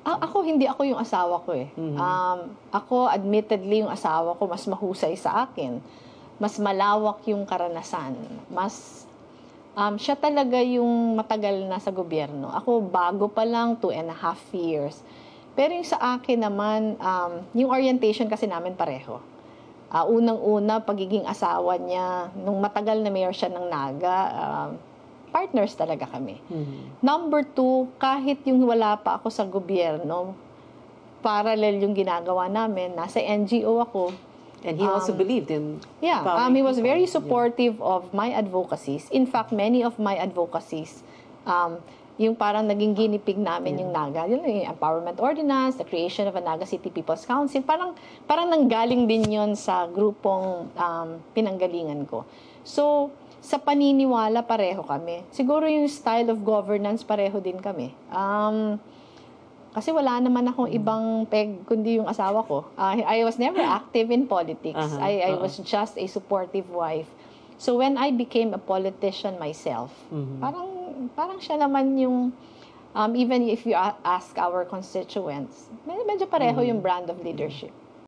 Ako, hindi ako yung asawa ko eh. Ako, admittedly, yung asawa ko mas mahusay sa akin. Mas malawak yung karanasan. Siya talaga yung matagal na sa gobyerno. Ako, bago pa lang, 2.5 years. Pero yung sa akin naman, yung orientation kasi namin pareho. Unang-una, pagiging asawa niya, nung matagal na mayor siya ng Naga, partners talaga kami. Number 2, kahit yung wala pa ako sa gobyerno, parallel yung ginagawa namin, nasa NGO ako. And he also believed in he was very supportive of my advocacies. In fact, many of my advocacies, yung parang naging ginipig namin yung Naga, yung empowerment ordinance, the creation of a Naga City People's Council, parang nanggaling din yon sa grupong pinanggalingan ko. So, sa paniniwala, pareho kami. Siguro yung style of governance, pareho din kami. Kasi wala naman akong ibang peg kundi yung asawa ko. I was never active in politics. I was just a supportive wife. So when I became a politician myself, parang siya naman yung, even if you ask our constituents, medyo pareho yung brand of leadership.